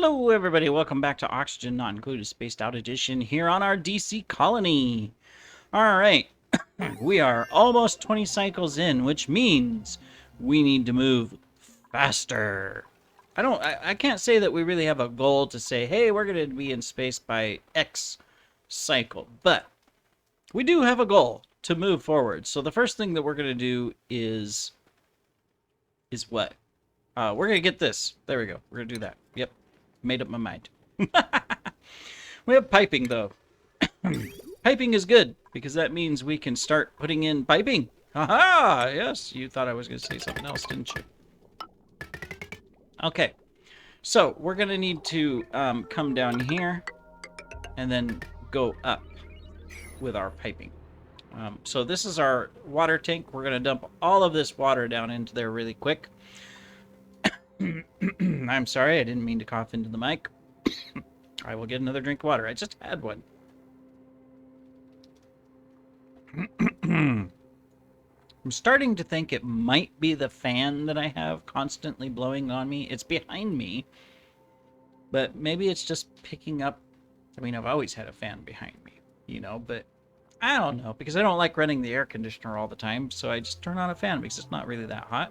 Hello, everybody. Welcome back to Oxygen Not Included Spaced Out Edition here on our DC colony. All right, we are almost 20 cycles in, which means we need to move faster. I can't say that we really have a goal to say, hey, we're going to be in space by X cycle, but we do have a goal to move forward. So the first thing that we're going to do is what? We're going to get this. There we go. We're going to do that. Yep. Made up my mind. We have piping, though. Piping is good, because that means we can start putting in piping. Aha! Yes, you thought I was going to say something else, didn't you? Okay. So, we're going to need to come down here and then go up with our piping. So this is our water tank. We're going to dump all of this water down into there really quick. I'm sorry, I didn't mean to cough into the mic. I will get another drink of water. I just had one. I'm starting to think it might be the fan that I have constantly blowing on me. It's behind me, but maybe it's just picking up. I mean, I've always had a fan behind me, you know, but I don't know, because I don't like running the air conditioner all the time, so I just turn on a fan because it's not really that hot.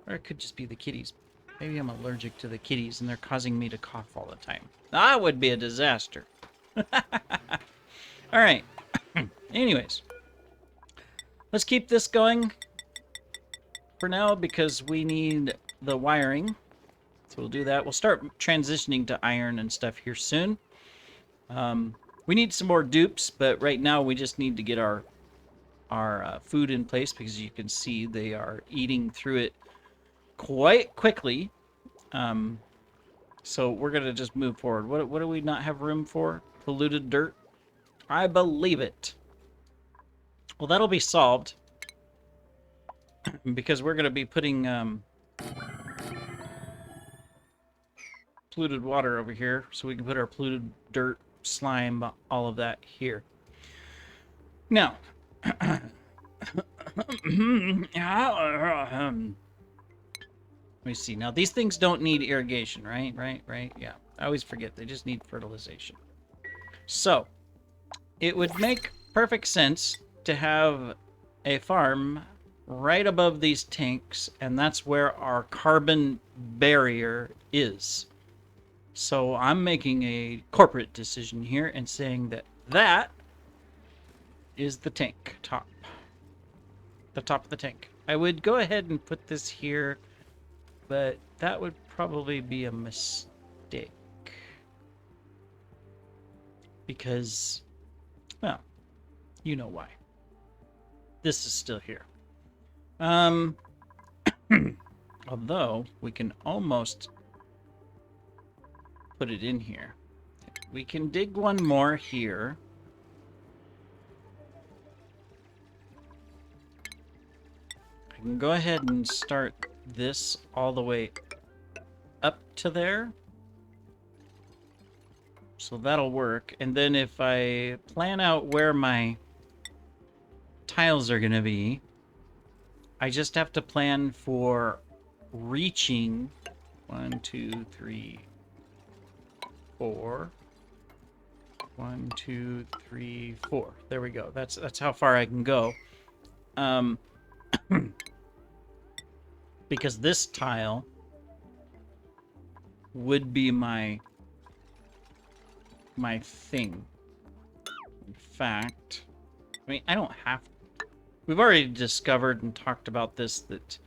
Or it could just be the kitties. Maybe I'm allergic to the kitties and they're causing me to cough all the time. That would be a disaster. Alright. Anyways. Let's keep this going for now because we need the wiring. So we'll do that. We'll start transitioning to iron and stuff here soon. We need some more dupes, but right now we just need to get our food in place because you can see they are eating through it quite quickly. So we're going to just move forward. What do we not have room for? Polluted dirt? I believe it. Well, that'll be solved because we're going to be putting polluted water over here so we can put our polluted dirt, slime, all of that here. Now, let me see. Now, these things don't need irrigation, right? Right? Yeah. I always forget. They just need fertilization. So, it would make perfect sense to have a farm right above these tanks, and that's where our carbon barrier is. So, I'm making a corporate decision here and saying that that is the tank top. The top of the tank. I would go ahead and put this here, but that would probably be a mistake. Because, well, you know why. This is still here. Although, we can almost put it in here. We can dig one more here. I can go ahead and start this all the way up to there. So that'll work. And then if I plan out where my tiles are going to be, I just have to plan for reaching 1, 2, 3, 4. 1, 2, 3, 4. There we go. That's how far I can go. Because this tile would be my thing. In fact, I mean, I don't have... We've already discovered and talked about this, that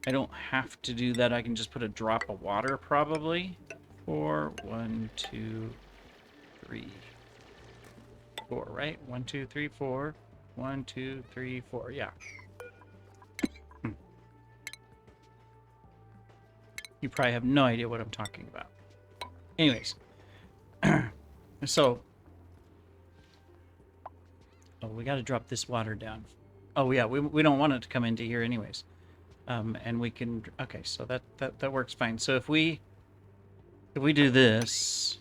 I don't have to do that. I can just put a drop of water, probably. 4, 1, 2, 3, 4, right? 1, 2, 3, 4. 1, 2, 3, 4. Yeah. You probably have no idea what I'm talking about. Anyways. So. Oh, we got to drop this water down. Oh, yeah. We don't want it to come into here anyways. And we can... Okay, so that works fine. So if we do this...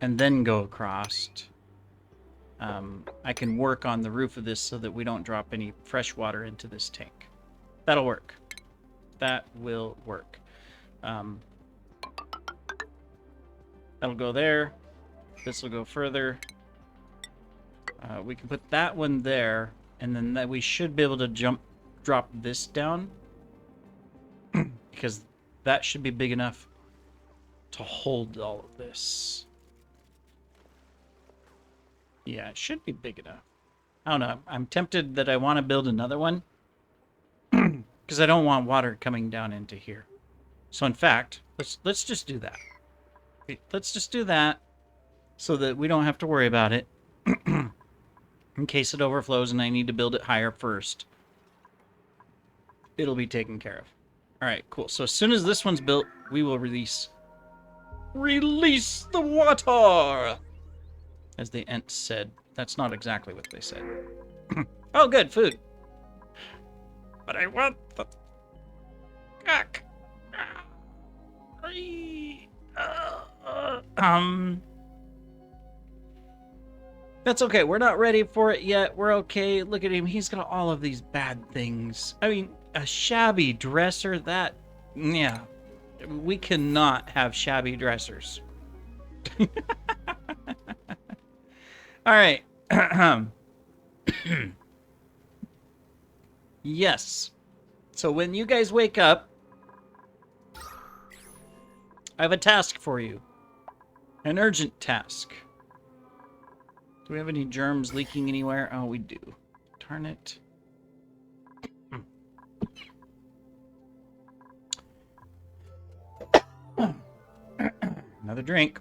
and then go across... I can work on the roof of this so that we don't drop any fresh water into this tank. That'll work. That will work. That'll go there. This will go further. We can put that one there, and then that we should be able to drop this down. Because that should be big enough to hold all of this. Yeah, it should be big enough. I don't know. I'm tempted that I want to build another one. Because I don't want water coming down into here. So in fact, let's just do that. Let's just do that so that we don't have to worry about it. In case it overflows and I need to build it higher first. It'll be taken care of. Alright, cool. So as soon as this one's built, we will release the water! As the Ents said. That's not exactly what they said. Oh, good, food. But I want the... That's okay. We're not ready for it yet. We're okay. Look at him. He's got all of these bad things. I mean, a shabby dresser, that... Yeah. We cannot have shabby dressers. Alright. Yes. So when you guys wake up, I have a task for you. An urgent task. Do we have any germs leaking anywhere? Oh, we do. Darn it. Another drink.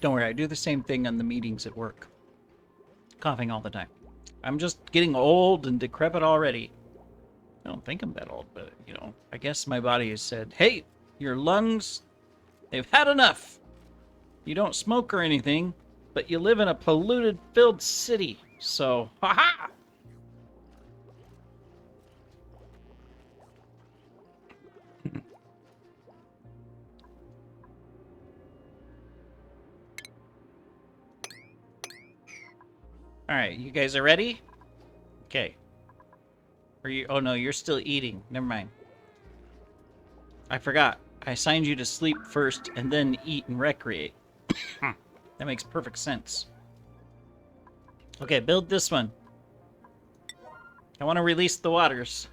Don't worry, I do the same thing on the meetings at work. Coughing all the time. I'm just getting old and decrepit already. I don't think I'm that old, but, you know, I guess my body has said, hey, your lungs, they've had enough. You don't smoke or anything, but you live in a polluted, filled city. So, ha-ha! Alright, you guys are ready? Okay. Are you... Oh, no, you're still eating. Never mind. I forgot. I assigned you to sleep first and then eat and recreate. That makes perfect sense. Okay, build this one. I want to release the waters.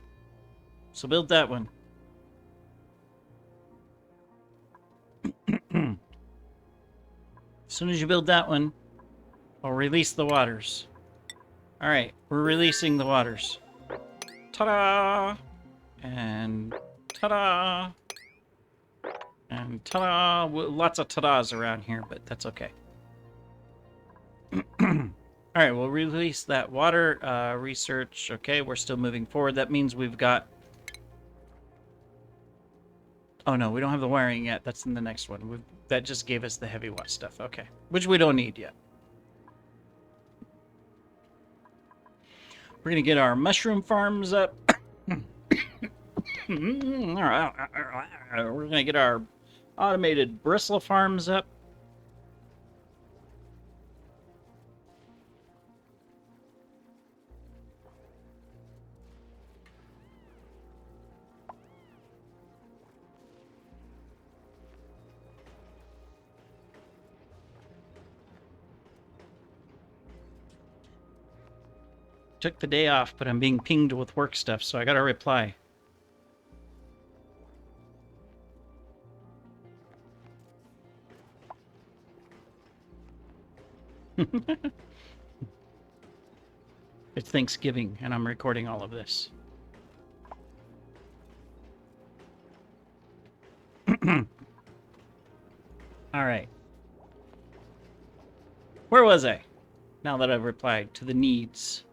So build that one. As soon as you build that one, I'll release the waters. Alright, we're releasing the waters. Ta-da! And ta-da! And ta-da! Lots of ta-das around here, but that's okay. Alright, we'll release that water research. Okay, we're still moving forward. That means we've got... Oh no, we don't have the wiring yet. That's in the next one. That just gave us the heavy watt stuff. Okay, which we don't need yet. We're going to get our mushroom farms up. We're going to get our automated bristle farms up. Took the day off, but I'm being pinged with work stuff, so I gotta reply. It's Thanksgiving, and I'm recording all of this. Alright. Where was I? Now that I've replied to the needs.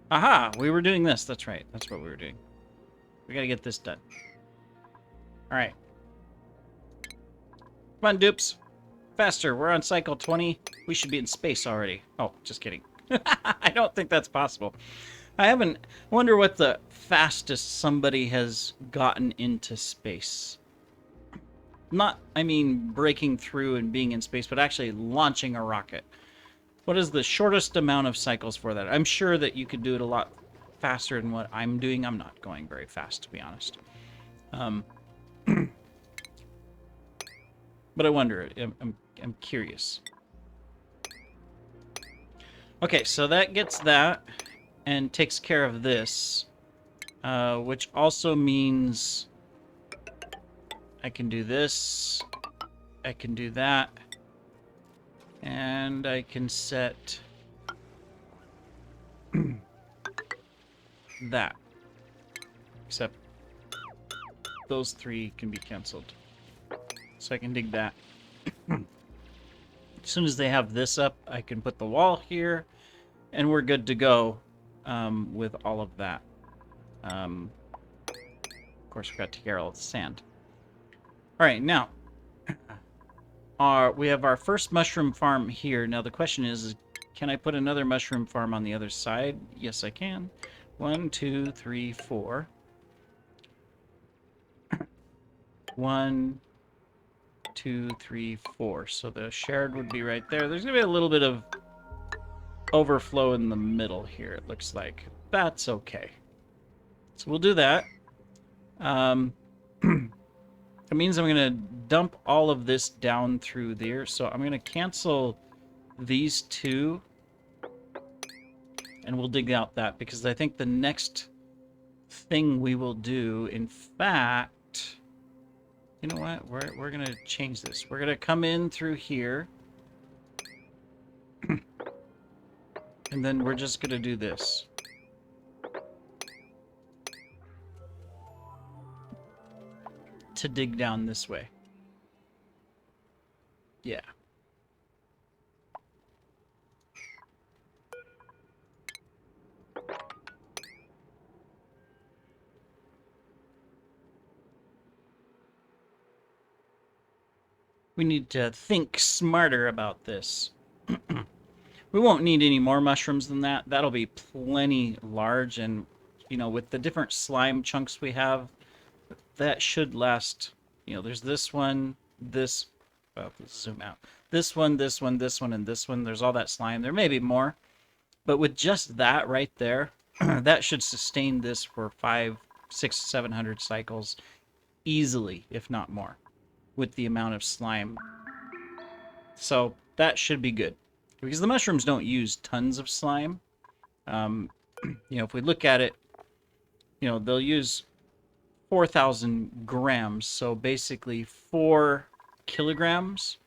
Aha! We were doing this. That's right. That's what we were doing. We gotta get this done. Alright. Come on, dupes. Faster. We're on cycle 20. We should be in space already. Oh, just kidding. I don't think that's possible. I wonder what the fastest somebody has gotten into space. Not, I mean, breaking through and being in space, but actually launching a rocket. What is the shortest amount of cycles for that? I'm sure that you could do it a lot faster than what I'm doing. I'm not going very fast, to be honest. But I wonder. I'm curious. Okay, so that gets that and takes care of this, which also means I can do this, I can do that, and I can set that. Except those three can be canceled. So I can dig that. As soon as they have this up, I can put the wall here, and we're good to go with all of that. Of course, we got to get all the sand. All right, now we have our first mushroom farm here. Now the question is, can I put another mushroom farm on the other side? Yes, I can. 1, 2, 3, 4. 1, 2, 3, 4. So the shared would be right there. There's gonna be a little bit of overflow in the middle here, it looks like. That's okay. So we'll do that. It means I'm going to dump all of this down through there. So I'm going to cancel these two. And we'll dig out that, because I think the next thing we will do, in fact... You know what? We're going to change this. We're going to come in through here. And then we're just going to do this. To dig down this way. Yeah. We need to think smarter about this. We won't need any more mushrooms than that. That'll be plenty large, and, you know, with the different slime chunks we have, that should last. You know, there's this one, this, well, let's zoom out. This one, this one, this one, and this one. There's all that slime. There may be more, but with just that right there, that should sustain this for 500, 600, 700 cycles easily, if not more, with the amount of slime. So that should be good, because the mushrooms don't use tons of slime. You know, if we look at it, you know, they'll use 4,000 grams, so basically 4 kilograms.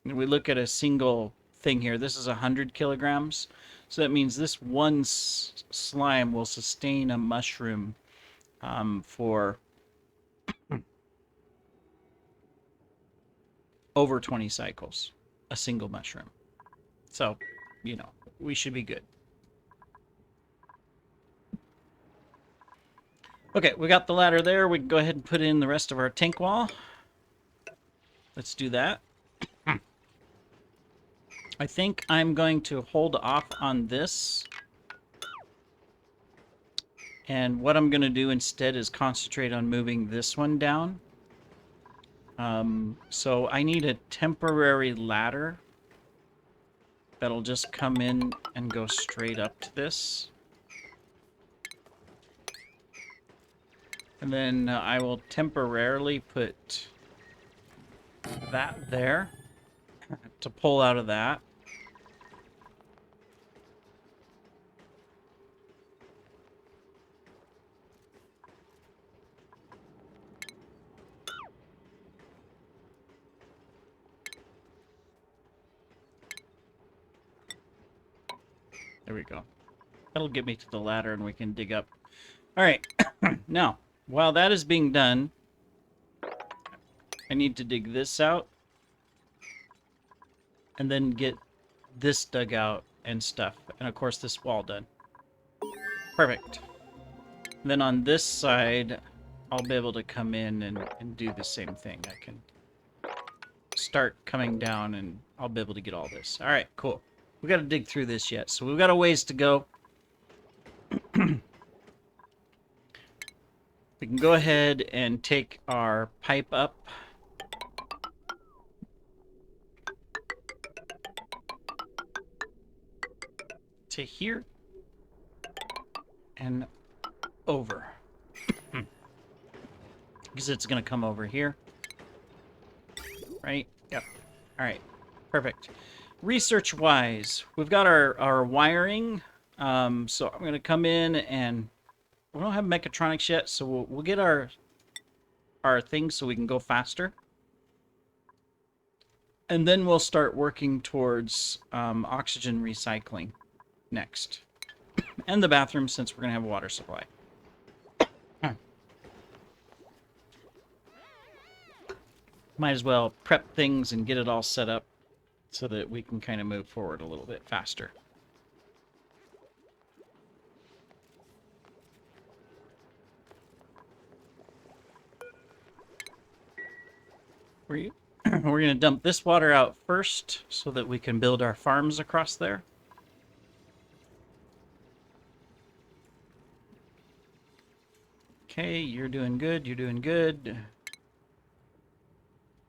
And we look at a single thing here. This is 100 kilograms. So that means this one slime will sustain a mushroom for over 20 cycles. A single mushroom. So, you know, we should be good. Okay, we got the ladder there. We can go ahead and put in the rest of our tank wall. Let's do that. I think I'm going to hold off on this. And what I'm going to do instead is concentrate on moving this one down. So I need a temporary ladder that'll just come in and go straight up to this. And then I will temporarily put that there to pull out of that. There we go. That'll get me to the ladder and we can dig up. All right. Now, while that is being done, I need to dig this out and then get this dug out and stuff. And of course, this wall done. Perfect. And then on this side, I'll be able to come in and do the same thing. I can start coming down and I'll be able to get all this. All right, cool. We got to dig through this yet, so we've got a ways to go. We can go ahead and take our pipe up. to here and over. Because it's going to come over here. Right? Yep. All right. Perfect. Research-wise, we've got our wiring. So I'm going to come in and... We don't have mechatronics yet, so we'll get our things so we can go faster. And then we'll start working towards oxygen recycling next. And the bathroom, since we're going to have a water supply. Might as well prep things and get it all set up so that we can kind of move forward a little bit faster. We're going to dump this water out first so that we can build our farms across there. Okay, you're doing good, you're doing good.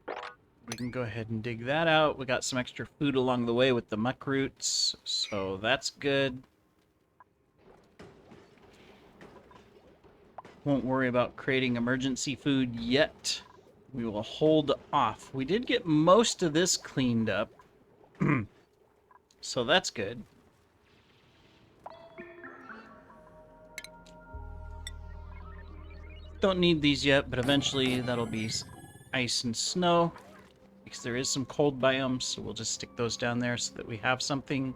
We can go ahead and dig that out. We got some extra food along the way with the muck roots, so that's good. Won't worry about creating emergency food yet. We will hold off. We did get most of this cleaned up, so that's good. Don't need these yet, but eventually that'll be ice and snow. Because there is some cold biomes, so we'll just stick those down there so that we have something.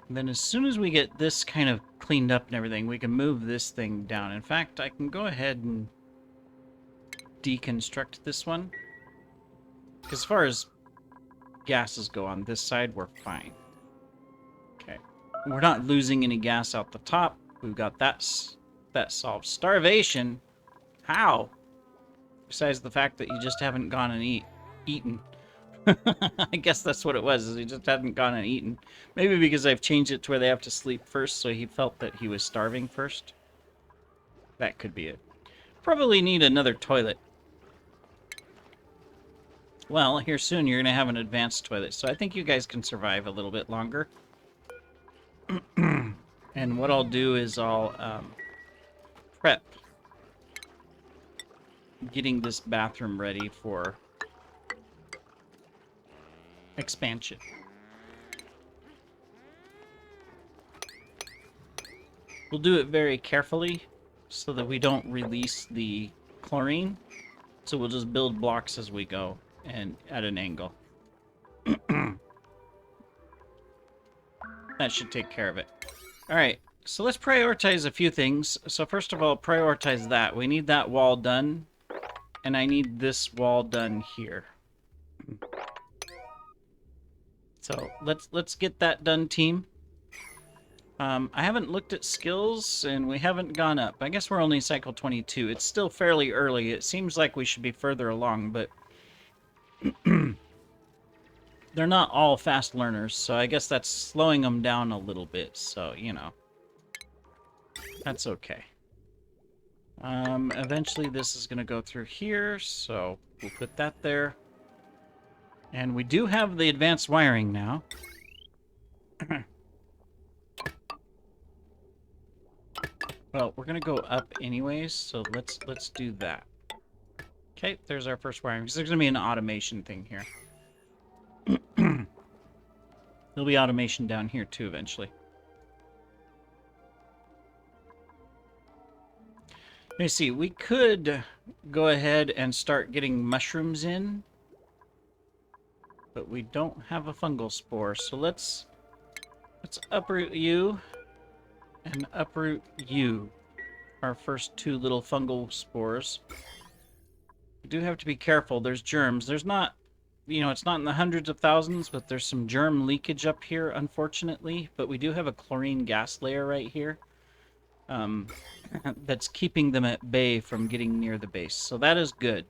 And then as soon as we get this kind of cleaned up and everything, we can move this thing down. In fact, I can go ahead and deconstruct this one. Because as far as gases go on this side, we're fine. Okay. We're not losing any gas out the top. We've got that solved. Starvation? How? Besides the fact that you just haven't gone and eaten. I guess that's what it was, is he just hadn't gone and eaten. Maybe because I've changed it to where they have to sleep first, so he felt that he was starving first. That could be it. Probably need another toilet. Well, here soon you're going to have an advanced toilet, so I think you guys can survive a little bit longer. And what I'll do is I'll prep getting this bathroom ready for expansion. We'll do it very carefully so that we don't release the chlorine. So we'll just build blocks as we go and at an angle. That should take care of it. Alright, so let's prioritize a few things. So first of all, prioritize that. We need that wall done. And I need this wall done here. So let's get that done, team. I haven't looked at skills, and we haven't gone up. I guess we're only cycle 22. It's still fairly early. It seems like we should be further along, but they're not all fast learners, so I guess that's slowing them down a little bit. So, you know, that's okay. Eventually this is going to go through here, so we'll put that there. And we do have the advanced wiring now. Well, we're going to go up anyways, so let's do that. Okay, there's our first wiring. Because there's going to be an automation thing here. There'll be automation down here too eventually. Let me see, we could go ahead and start getting mushrooms in. But we don't have a fungal spore, so let's uproot you and uproot you. Our first two little fungal spores. We do have to be careful. There's germs. There's not, you know, it's not in the hundreds of thousands, but there's some germ leakage up here, unfortunately. But we do have a chlorine gas layer right here. That's keeping them at bay from getting near the base. So that is good.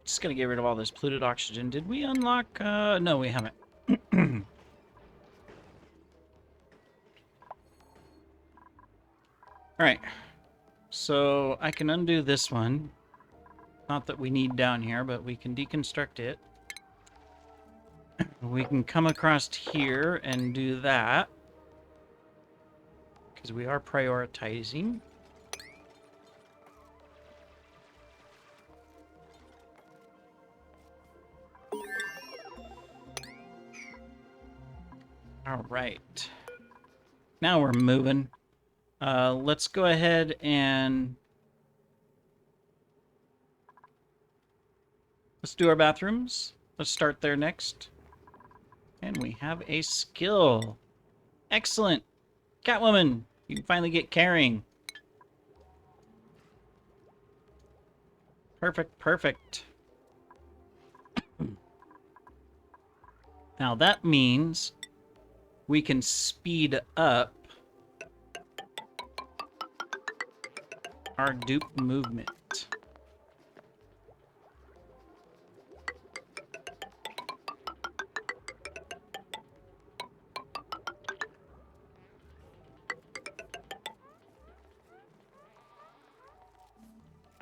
Just gotta get rid of all this polluted oxygen. Did we unlock? No, we haven't. Alright. So I can undo this one. Not that we need down here, but we can deconstruct it. We can come across here and do that. Because we are prioritizing. All right. Now we're moving. Let's go ahead and let's do our bathrooms. Let's start there next. And we have a skill. Excellent. Catwoman, you can finally get carrying. Perfect, perfect. Now that means we can speed up our dupe movement.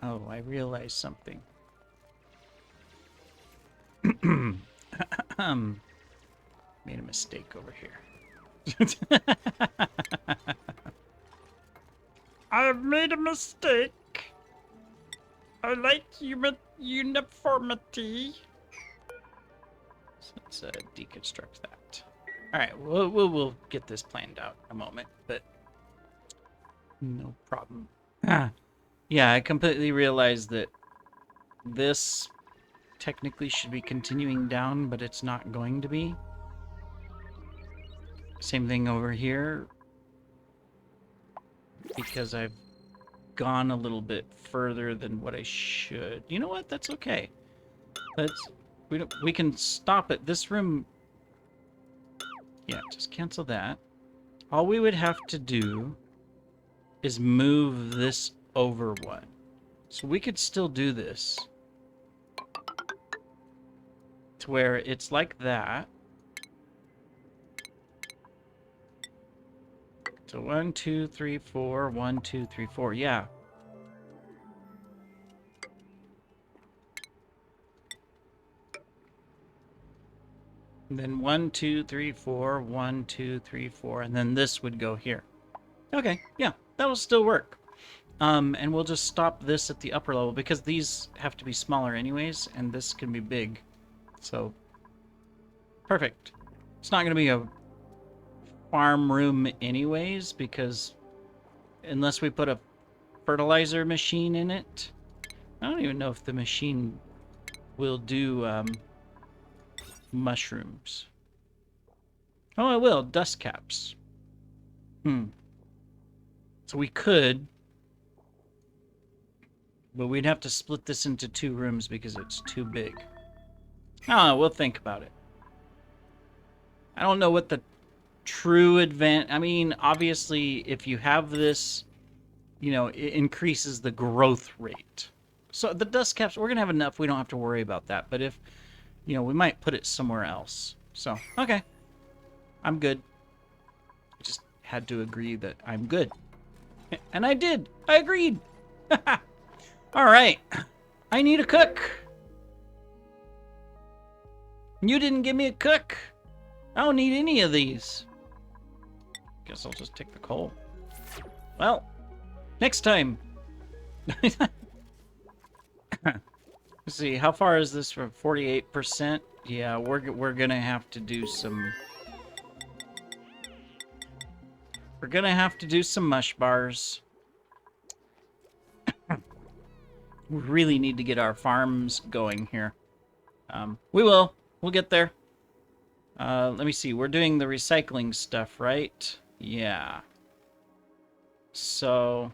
Oh, I realized something. Made a mistake over here. I've made a mistake. I like uniformity. So let's deconstruct that. All right, we'll get this planned out in a moment, but no problem. Yeah, I completely realized that this technically should be continuing down, but it's not going to be. Same thing over here, because I've gone a little bit further than what I should. You know what? That's okay. We can stop it. This room. Yeah, just cancel that. All we would have to do is move this over one. So we could still do this to where it's like that. So 1, 2, 3, 4, 1, 2, 3, 4. Yeah. And then 1, 2, 3, 4, 1, 2, 3, 4, and then this would go here. Okay, yeah, that will still work. And we'll just stop this at the upper level because these have to be smaller anyways, and this can be big. So, perfect. It's not going to be a farm room anyways, because unless we put a fertilizer machine in it, I don't even know if the machine will do mushrooms. Oh, it will. Dust caps. So we could, but we'd have to split this into 2 rooms because it's too big. Oh, we'll think about it. I don't know what the true I mean, obviously, if you have this, you know, it increases the growth rate. So the dust caps, we're going to have enough. We don't have to worry about that. But if, you know, we might put it somewhere else. So, okay. I'm good. I just had to agree that I'm good. And I did. I agreed. All right. I need a cook. You didn't give me a cook. I don't need any of these. Guess I'll just take the coal. Well, next time. Let's see, how far is this from 48%? Yeah, we're gonna have to do some. We're gonna have to do some mush bars. We really need to get our farms going here. We will. We'll get there. Let me see. We're doing the recycling stuff, right? Yeah. So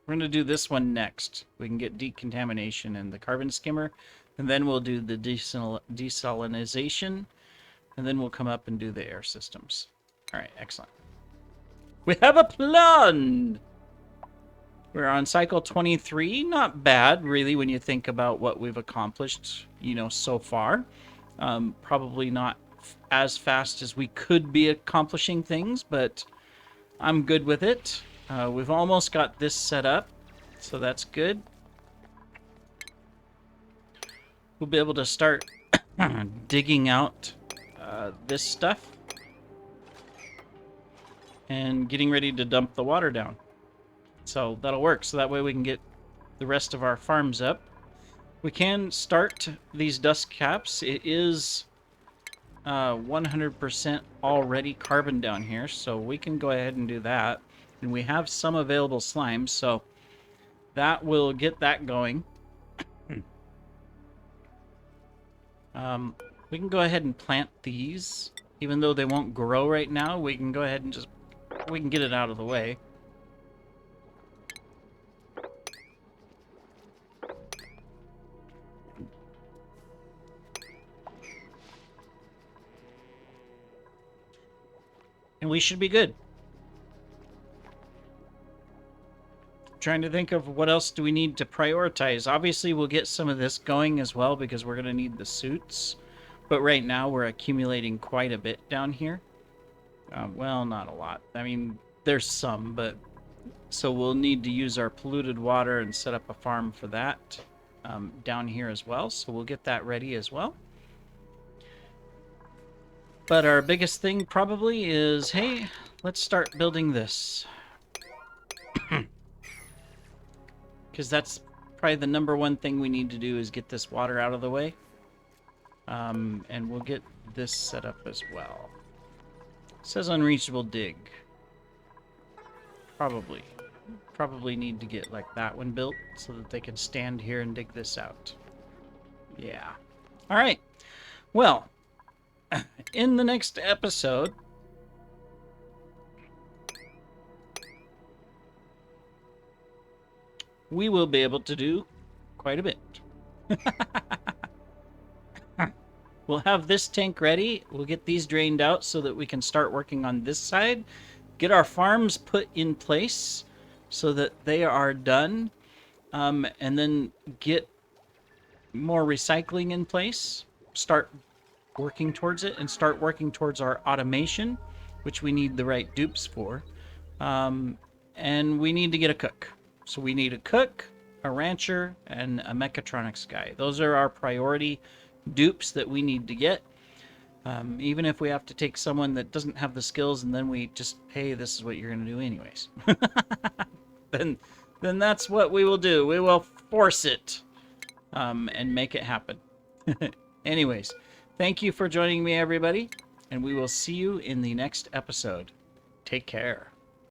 we're going to do this one next. We can get decontamination and the carbon skimmer. And then we'll do the desalinization. And then we'll come up and do the air systems. All right, excellent. We have a plan! We're on cycle 23. Not bad, really, when you think about what we've accomplished, you know, so far. Probably not as fast as we could be accomplishing things, but I'm good with it. We've almost got this set up. So that's good. We'll be able to start digging out this stuff and getting ready to dump the water down. So that'll work. So that way we can get the rest of our farms up. We can start these dust caps. It is 100% already carbon down here, so we can go ahead and do that. And we have some available slime, so that will get that going. We can go ahead and plant these. Even though they won't grow right now, we can go ahead and we can get it out of the way. And we should be good. Trying to think of what else do we need to prioritize. Obviously, we'll get some of this going as well because we're going to need the suits. But right now, we're accumulating quite a bit down here. Well, not a lot. I mean, there's some, but... So we'll need to use our polluted water and set up a farm for that down here as well. So we'll get that ready as well. But our biggest thing probably is, hey, let's start building this. Because that's probably the #1 thing we need to do is get this water out of the way. And we'll get this set up as well. It says unreachable dig. Probably need to get like that one built so that they can stand here and dig this out. Yeah. All right. Well, in the next episode, we will be able to do quite a bit. We'll have this tank ready. We'll get these drained out so that we can start working on this side. Get our farms put in place so that they are done. And then get more recycling in place. Start working towards it and start working towards our automation, which we need the right dupes for. And we need to get a cook. So we need a cook, a rancher, and a mechatronics guy. Those are our priority dupes that we need to get. Even if we have to take someone that doesn't have the skills and then we just, hey, this is what you're going to do anyways. then that's what we will do. We will force it and make it happen. Anyways, thank you for joining me, everybody, and we will see you in the next episode. Take care.